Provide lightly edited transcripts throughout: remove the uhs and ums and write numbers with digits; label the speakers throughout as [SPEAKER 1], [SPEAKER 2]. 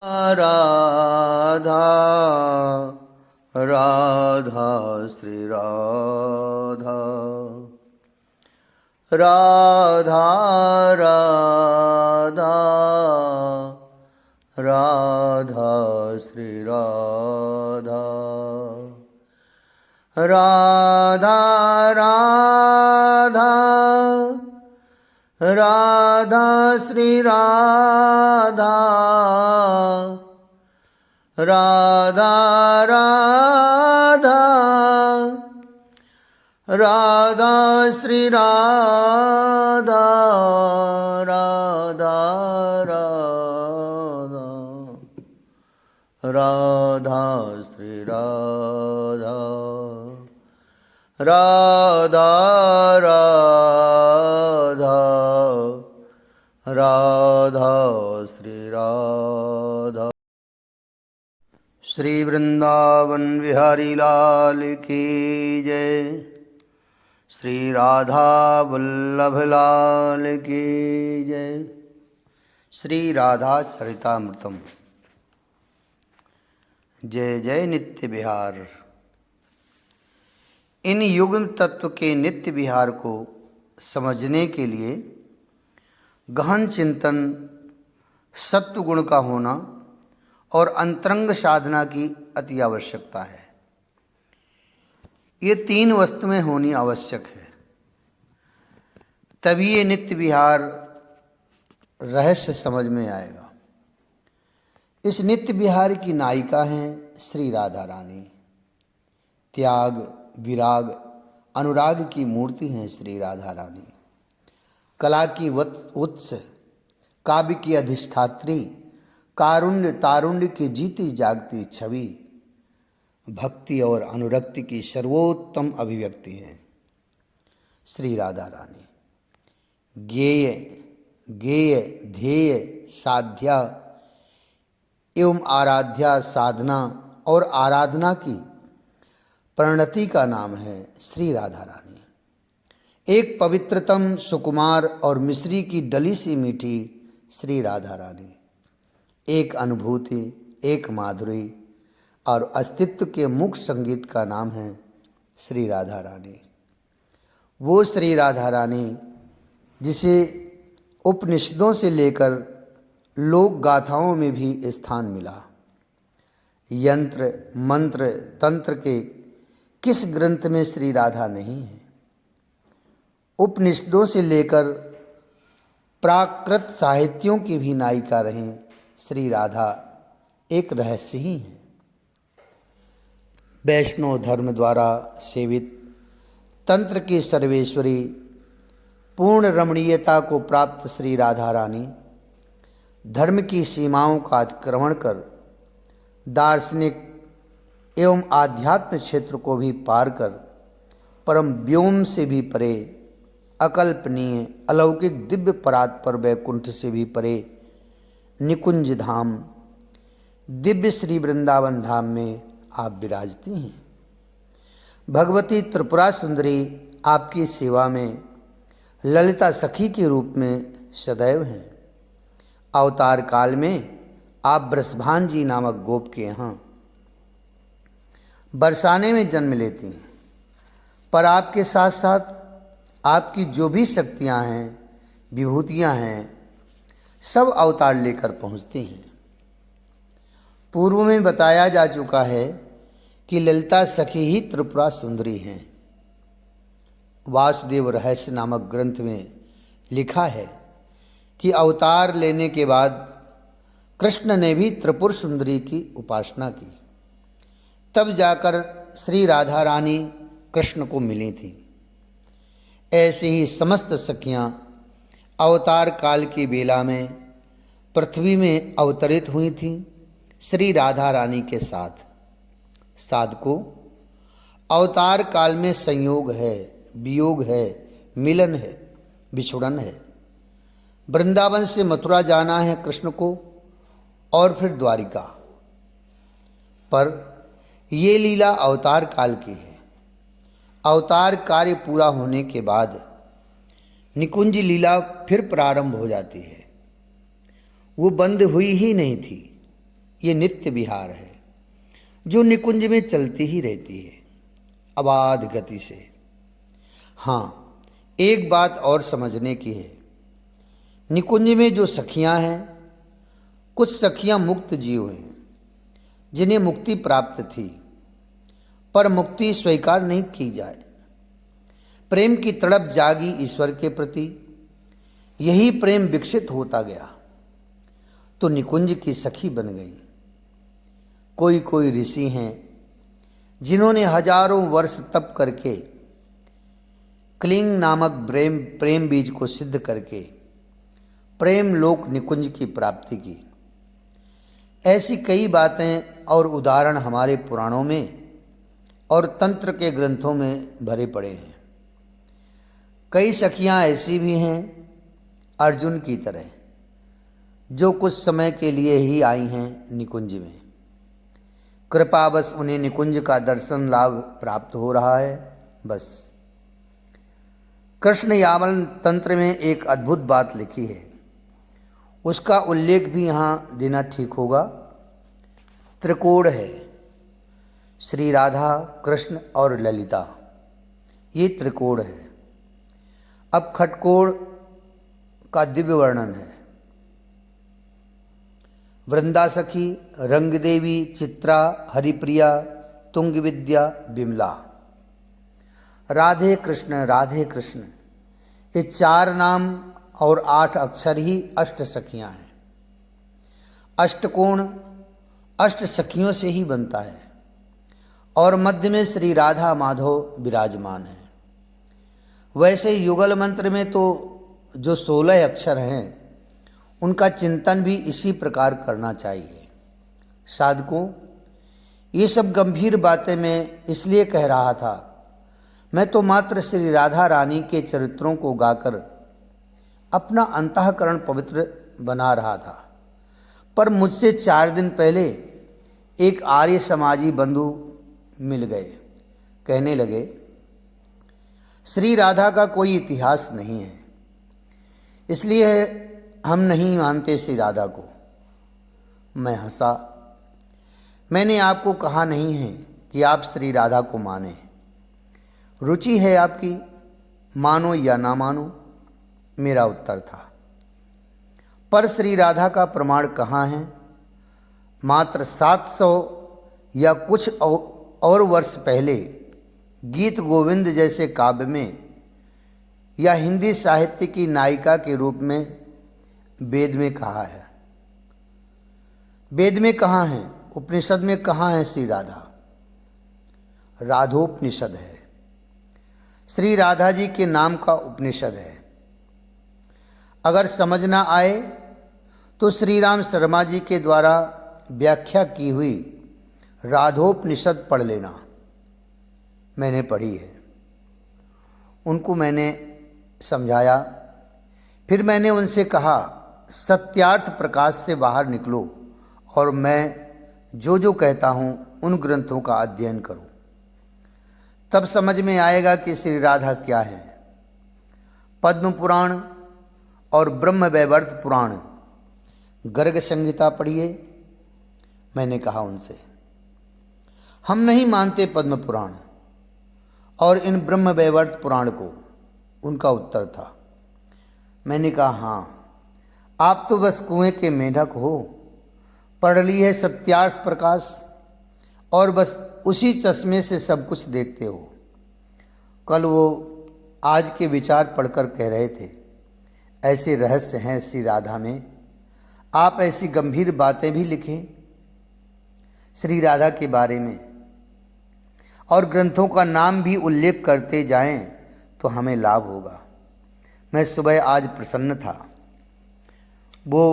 [SPEAKER 1] राधा राधा श्री राधा राधा राधा राधा श्री राधा राधा राधा राधा श्री राधा राधा राधा राधा श्री राधा राधा राधा राधा श्री राधा राधा राधा राधा श्री राधा। श्री वृंदावन बिहारी लाल की जय। श्री राधा वल्लभ लाल की जय। श्री राधा चरितामृतम। जय जय नित्य विहार। इन युग्म तत्व के नित्य विहार को समझने के लिए गहन चिंतन, सत्व गुण का होना और अंतरंग साधना की अति आवश्यकता है। ये तीन वस्तुएं होनी आवश्यक है, तभी ये नित्य विहार रहस्य समझ में आएगा। इस नित्य विहार की नायिका हैं श्री राधा रानी। त्याग, विराग, अनुराग की मूर्ति हैं श्री राधा रानी। कला की उत्स, काव्य की अधिष्ठात्री, कारुण्य तारुण्य की जीती जागती छवि, भक्ति और अनुरक्ति की सर्वोत्तम अभिव्यक्ति है श्री राधा रानी। ज्ञेय, गेय, ध्येय, साध्या एवं आराध्या, साधना और आराधना की परिणति का नाम है श्री राधा रानी। एक पवित्रतम, सुकुमार और मिश्री की डली सी मीठी श्री राधा रानी। एक अनुभूति, एक माधुरी और अस्तित्व के मुख्य संगीत का नाम है श्री राधा रानी। वो श्री राधा रानी जिसे उपनिषदों से लेकर लोक गाथाओं में भी स्थान मिला। यंत्र, मंत्र, तंत्र के किस ग्रंथ में श्री राधा नहीं है? उपनिषदों से लेकर प्राकृत साहित्यों की भी नायिका रहें श्री राधा एक रहस्य ही है। वैष्णव धर्म द्वारा सेवित तंत्र की सर्वेश्वरी, पूर्ण रमणीयता को प्राप्त श्री राधा रानी धर्म की सीमाओं का अतिक्रमण कर दार्शनिक एवं आध्यात्म क्षेत्र को भी पार कर परम व्योम से भी परे, अकल्पनीय अलौकिक दिव्य परात्पर वैकुंठ से भी परे निकुंज धाम, दिव्य श्री वृंदावन धाम में आप विराजती हैं। भगवती त्रिपुरा सुंदरी आपकी सेवा में ललिता सखी के रूप में सदैव हैं। अवतार काल में आप बृषभान जी नामक गोप के यहाँ बरसाने में जन्म लेती हैं, पर आपके साथ साथ आपकी जो भी शक्तियाँ हैं, विभूतियाँ हैं, सब अवतार लेकर पहुँचती हैं। पूर्व में बताया जा चुका है कि ललिता सखी ही त्रिपुरा सुंदरी हैं। वासुदेव रहस्य नामक ग्रंथ में लिखा है कि अवतार लेने के बाद कृष्ण ने भी त्रिपुर सुंदरी की उपासना की, तब जाकर श्री राधा रानी कृष्ण को मिली थी। ऐसे ही समस्त सखियां अवतार काल की बेला में पृथ्वी में अवतरित हुई थीं श्री राधा रानी के साथ। साधकों, अवतार काल में संयोग है, वियोग है, मिलन है, बिछुड़न है। वृंदावन से मथुरा जाना है कृष्ण को और फिर द्वारिका, पर ये लीला अवतार काल की है। अवतार कार्य पूरा होने के बाद निकुंज लीला फिर प्रारंभ हो जाती है। वो बंद हुई ही नहीं थी, ये नित्य विहार है जो निकुंज में चलती ही रहती है अबाध गति से। हाँ, एक बात और समझने की है। निकुंज में जो सखियां हैं, कुछ सखियां मुक्त जीव हैं जिन्हें मुक्ति प्राप्त थी, पर मुक्ति स्वीकार नहीं की जाए। प्रेम की तड़प जागी ईश्वर के प्रति, यही प्रेम विकसित होता गया तो निकुंज की सखी बन गई। कोई कोई ऋषि हैं जिन्होंने हजारों वर्ष तप करके क्लिंग नामक प्रेम बीज को सिद्ध करके प्रेम लोक निकुंज की प्राप्ति की। ऐसी कई बातें और उदाहरण हमारे पुराणों में और तंत्र के ग्रंथों में भरे पड़े हैं। कई सखियां ऐसी भी हैं अर्जुन की तरह, जो कुछ समय के लिए ही आई हैं निकुंज में। कृपावश उन्हें निकुंज का दर्शन लाभ प्राप्त हो रहा है, बस। कृष्ण यामल तंत्र में एक अद्भुत बात लिखी है, उसका उल्लेख भी यहाँ देना ठीक होगा। त्रिकोण है, श्री राधा, कृष्ण और ललिता, ये त्रिकोण है। अब खटकोण का दिव्य वर्णन है। वृंदा सखी, रंग देवी, चित्रा, हरिप्रिया, तुंग विद्या, बिमला। राधे कृष्ण, ये 4 नाम और 8 अक्षर ही अष्ट सखियां हैं। अष्टकोण अष्ट सखियों से ही बनता है और मध्य में श्री राधा माधव विराजमान है। वैसे युगल मंत्र में तो जो 16 अक्षर हैं उनका चिंतन भी इसी प्रकार करना चाहिए। साधकों, ये सब गंभीर बातें मैं इसलिए कह रहा था, मैं तो मात्र श्री राधा रानी के चरित्रों को गाकर अपना अंतःकरण पवित्र बना रहा था। पर मुझसे 4 दिन पहले एक आर्य समाजी बंधु मिल गए। कहने लगे, श्री राधा का कोई इतिहास नहीं है, इसलिए हम नहीं मानते श्री राधा को। मैं हंसा। मैंने आपको कहा नहीं है कि आप श्री राधा को माने, रुचि है आपकी, मानो या ना मानो, मेरा उत्तर था। पर श्री राधा का प्रमाण कहाँ है? मात्र 700 या कुछ और वर्ष पहले गीत गोविंद जैसे काव्य में या हिंदी साहित्य की नायिका के रूप में वेद में कहा है। वेद में कहाँ है? उपनिषद में कहाँ है श्री राधा? राधोपनिषद है, श्री राधा जी के नाम का उपनिषद है। अगर समझ ना आए तो श्री राम शर्मा जी के द्वारा व्याख्या की हुई राधोपनिषद पढ़ लेना, मैंने पढ़ी है। उनको मैंने समझाया, फिर मैंने उनसे कहा, सत्यार्थ प्रकाश से बाहर निकलो और मैं जो जो कहता हूँ उन ग्रंथों का अध्ययन करो, तब समझ में आएगा कि श्री राधा क्या है। पद्म पुराण और ब्रह्म वैवर्त पुराण, गर्ग संहिता पढ़िए, मैंने कहा उनसे। हम नहीं मानते पद्म पुराण और इन ब्रह्म वैवर्त पुराण को, उनका उत्तर था। मैंने कहा, हाँ, आप तो बस कुएं के मेढक हो, पढ़ ली है सत्यार्थ प्रकाश और बस उसी चश्मे से सब कुछ देखते हो। कल वो आज के विचार पढ़कर कह रहे थे, ऐसे रहस्य हैं श्री राधा में, आप ऐसी गंभीर बातें भी लिखें श्री राधा के बारे में और ग्रंथों का नाम भी उल्लेख करते जाएं तो हमें लाभ होगा। मैं सुबह आज प्रसन्न था। वो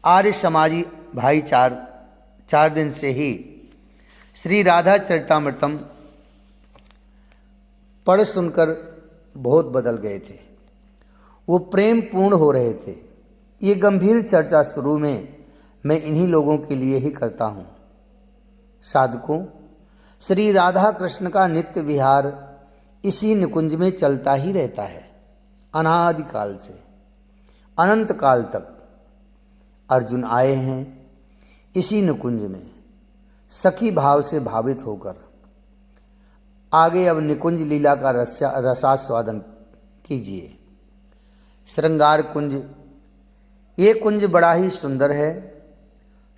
[SPEAKER 1] आर्य समाजी भाई 4 दिन से ही श्री राधा चरितामृतम पढ़ सुनकर बहुत बदल गए थे। वो प्रेम पूर्ण हो रहे थे। ये गंभीर चर्चा शुरू में मैं इन्हीं लोगों के लिए ही करता हूँ। साधकों, श्री राधा कृष्ण का नित्य विहार इसी निकुंज में चलता ही रहता है, अनादिकाल से अनंत काल तक। अर्जुन आए हैं, इसी निकुंज में सखी भाव से भावित होकर आगे अब निकुंज लीला का रसास्वादन कीजिए। श्रृंगार कुंज, ये कुंज बड़ा ही सुंदर है।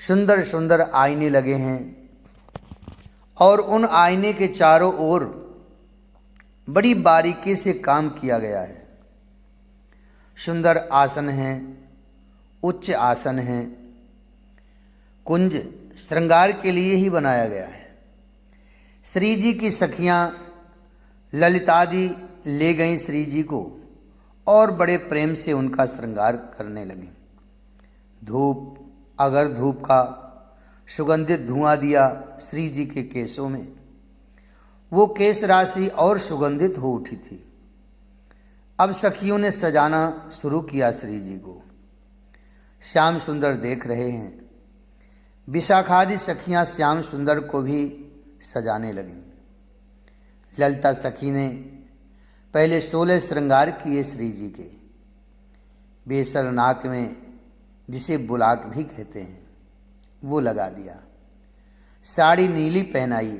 [SPEAKER 1] सुंदर सुंदर आईने लगे हैं और उन आईने के चारों ओर बड़ी बारीकी से काम किया गया है। सुंदर आसन हैं, उच्च आसन हैं। कुंज श्रृंगार के लिए ही बनाया गया है। श्री जी की सखियां ललितादि ले गईं श्री जी को और बड़े प्रेम से उनका श्रृंगार करने लगीं। धूप, अगर धूप का सुगंधित धुआं दिया श्री जी के केशों में। वो केश राशि और सुगंधित हो उठी थी। अब सखियों ने सजाना शुरू किया श्री जी को। श्याम सुंदर देख रहे हैं। विशाखादि सखियां श्याम सुंदर को भी सजाने लगीं। ललिता सखी ने पहले 16 श्रृंगार किए श्री जी के। बेसर नाक में, जिसे बुलाक भी कहते हैं, वो लगा दिया। साड़ी नीली पहनाई,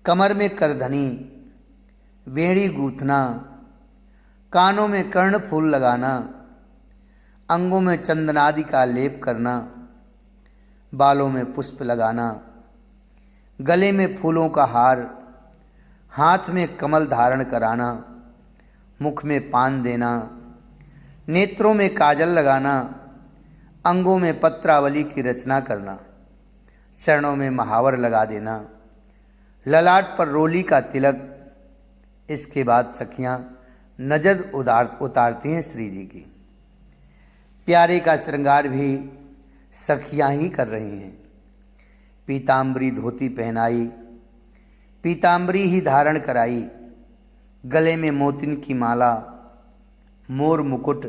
[SPEAKER 1] कमर में करधनी, वेणी गूंथना, कानों में कर्ण फूल लगाना, अंगों में चंदनादि का लेप करना, बालों में पुष्प लगाना, गले में फूलों का हार, हाथ में कमल धारण कराना, मुख में पान देना, नेत्रों में काजल लगाना, अंगों में पत्रावली की रचना करना, चरणों में महावर लगा देना, ललाट पर रोली का तिलक। इसके बाद सखियां नजर उतारती हैं श्री जी की। प्यारे का श्रृंगार भी सखियां ही कर रही हैं। पीताम्बरी धोती पहनाई, पीताम्बरी ही धारण कराई, गले में मोतिन की माला, मोर मुकुट,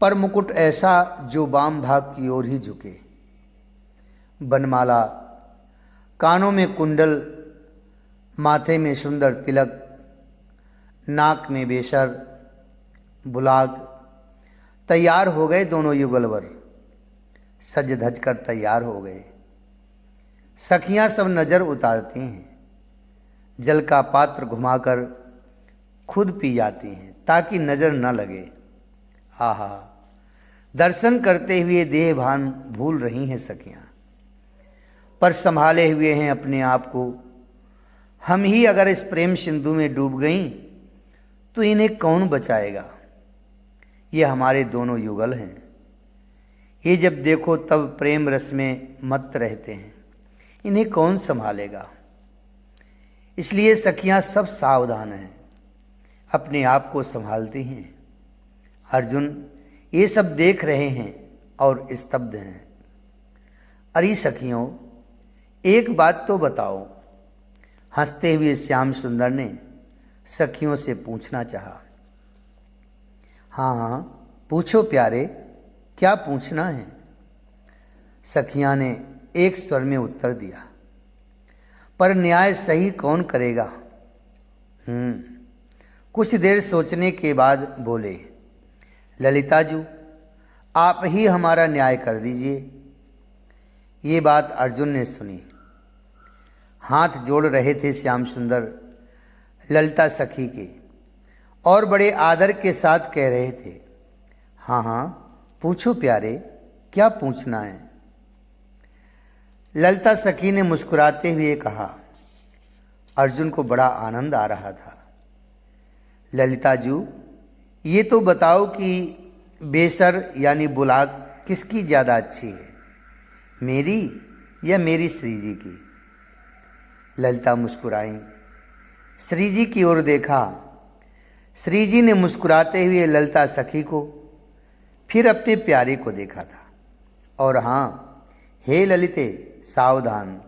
[SPEAKER 1] पर मुकुट ऐसा जो वाम भाग की ओर ही झुके, बनमाला, कानों में कुंडल, माथे में सुंदर तिलक, नाक में बेसर, बुलाग। तैयार हो गए दोनों युगलवर, सज धज कर तैयार हो गए। सखियां सब नजर उतारती हैं। जल का पात्र घुमाकर खुद पी जाती हैं ताकि नजर न लगे। आहा, दर्शन करते हुए देह भान भूल रही हैं सखियां, पर संभाले हुए हैं अपने आप को। हम ही अगर इस प्रेम सिंधु में डूब गईं तो इन्हें कौन बचाएगा। ये हमारे दोनों युगल हैं। ये जब देखो तब प्रेम रस में मत रहते हैं, इन्हें कौन संभालेगा। इसलिए सखियां सब सावधान हैं, अपने आप को संभालती हैं। अर्जुन ये सब देख रहे हैं और स्तब्ध हैं। अरे सखियों, एक बात तो बताओ, हंसते हुए श्याम सुंदर ने सखियों से पूछना चाहा। हाँ हाँ, पूछो प्यारे, क्या पूछना है। सखियां ने एक स्वर में उत्तर दिया, पर न्याय सही कौन करेगा। कुछ देर सोचने के बाद बोले, ललिता जी, आप ही हमारा न्याय कर दीजिए। ये बात अर्जुन ने सुनी। हाथ जोड़ रहे थे श्याम सुंदर ललिता सखी के और बड़े आदर के साथ कह रहे थे, हाँ हाँ पूछो प्यारे, क्या पूछना है। ललिता सखी ने मुस्कुराते हुए कहा। अर्जुन को बड़ा आनंद आ रहा था। ललिता जी, ये तो बताओ कि बेसर यानी बुलाक किसकी ज़्यादा अच्छी है, मेरी या मेरी श्री जी की। ललिता मुस्कुराई, श्री जी की ओर देखा। श्री जी ने मुस्कुराते हुए ललिता सखी को फिर अपने प्यारे को देखा था। और हाँ, हे ललिते, सावधान,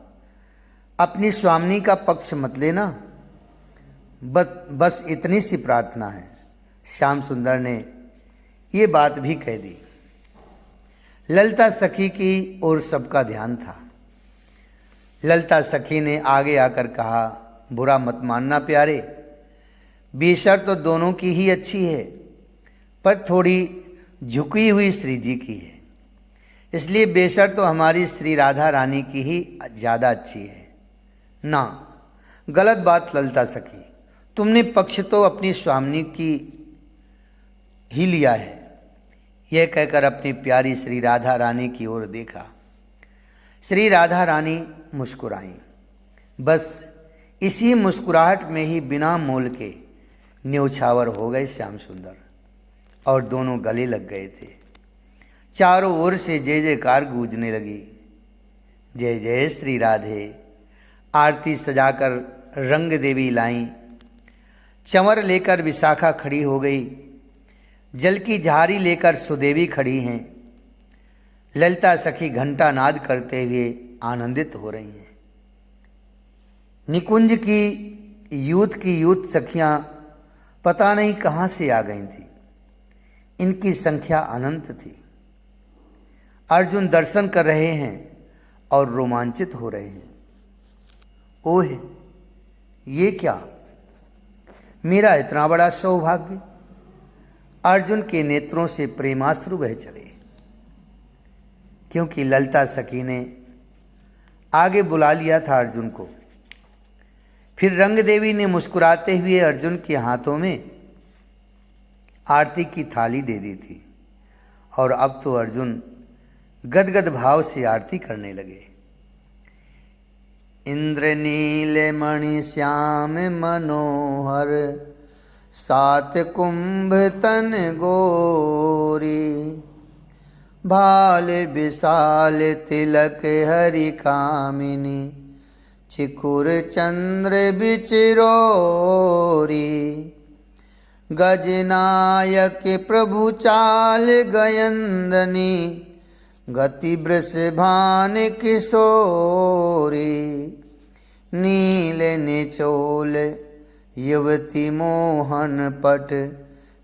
[SPEAKER 1] अपनी स्वामिनी का पक्ष मत लेना। बस इतनी सी प्रार्थना है। श्याम सुंदर ने ये बात भी कह दी। ललिता सखी की ओर सबका ध्यान था। ललिता सखी ने आगे आकर कहा, बुरा मत मानना प्यारे, बेशर तो दोनों की ही अच्छी है, पर थोड़ी झुकी हुई श्री जी की है। इसलिए बेशर्त तो हमारी श्री राधा रानी की ही ज़्यादा अच्छी है ना। गलत बात ललता सखी, तुमने पक्ष तो अपनी स्वामिनी की ही लिया है। यह कहकर अपनी प्यारी श्री राधा रानी की ओर देखा। श्री राधा रानी मुस्कुराईं। बस इसी मुस्कुराहट में ही बिना मोल के न्यौछावर हो गए श्याम सुंदर और दोनों गले लग गए थे। चारों ओर से जय जयकार गूंजने लगी। जय जय श्री राधे। आरती सजाकर रंग देवी लाईं। चंवर लेकर विशाखा खड़ी हो गई। जल की झारी लेकर सुदेवी खड़ी हैं। ललिता सखी घंटा नाद करते हुए आनंदित हो रही हैं। निकुंज की यूथ सखियां पता नहीं कहाँ से आ गई थी। इनकी संख्या अनंत थी। अर्जुन दर्शन कर रहे हैं और रोमांचित हो रहे हैं। ओह, ये क्या, मेरा इतना बड़ा सौभाग्य। अर्जुन के नेत्रों से प्रेमाश्रु बह चले, क्योंकि ललिता सखी ने आगे बुला लिया था अर्जुन को। फिर रंग देवी ने मुस्कुराते हुए अर्जुन के हाथों में आरती की थाली दे दी थी और अब तो अर्जुन गदगद भाव से आरती करने लगे। इंद्र नील मणि श्याम मनोहर, सात कुंभ तन गोरी, भाल विशाल तिलक हरि कामिनी, चिकुर चंद्र बिचरोरी, गजनायक प्रभु चाल गयंदनी, गति वृषभान किशोरी, नील निचोल युवती मोहन पट,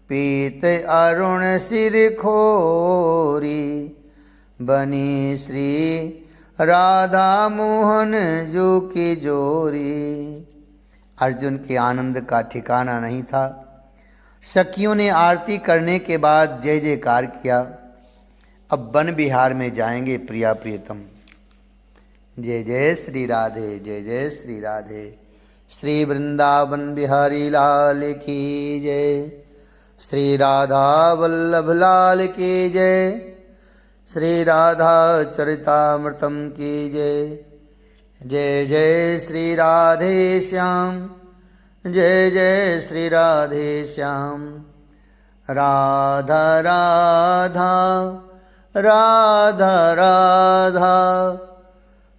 [SPEAKER 1] पीत अरुण सिर खोरी, बनी श्री राधा मोहन जो की जोरी। अर्जुन के आनंद का ठिकाना नहीं था। सखियों ने आरती करने के बाद जय जयकार किया। अब वन विहार में जाएंगे प्रिया प्रियतम। जय जय श्री राधे, जय जय श्री राधे। श्री वृंदावन बिहारी लाल की जय। श्री राधा वल्लभ लाल की जय। श्री राधा चरितामृतम की जय। जय जय श्री राधे श्याम, जय जय श्री राधे श्याम। राधा राधा राधा राधा,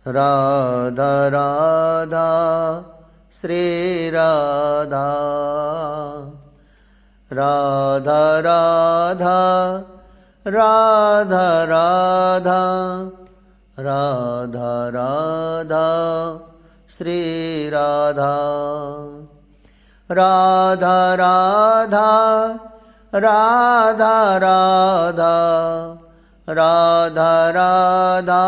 [SPEAKER 1] राधा राधा श्री राधा। राधा राधा राधा राधा, राधा राधा श्री राधा। राधा राधा राधा राधा, राधा राधा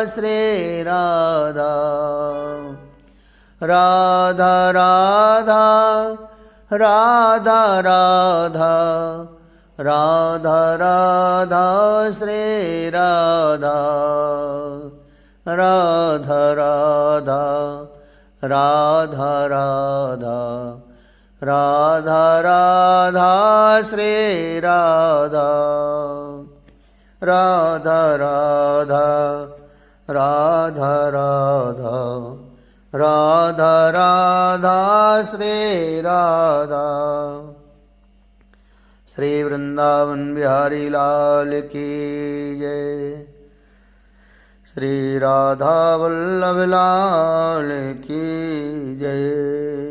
[SPEAKER 1] श्री राधा। राधा राधा राधा राधा, राधा राधा श्री राधा। राधा राधा राधा राधा, राधा राधा श्री राधा। राधा राधा राधा राधा, राधा राधा श्री राधा। श्री वृंदावन बिहारी लाल की जय। श्री राधा वल्लभ लाल की जय।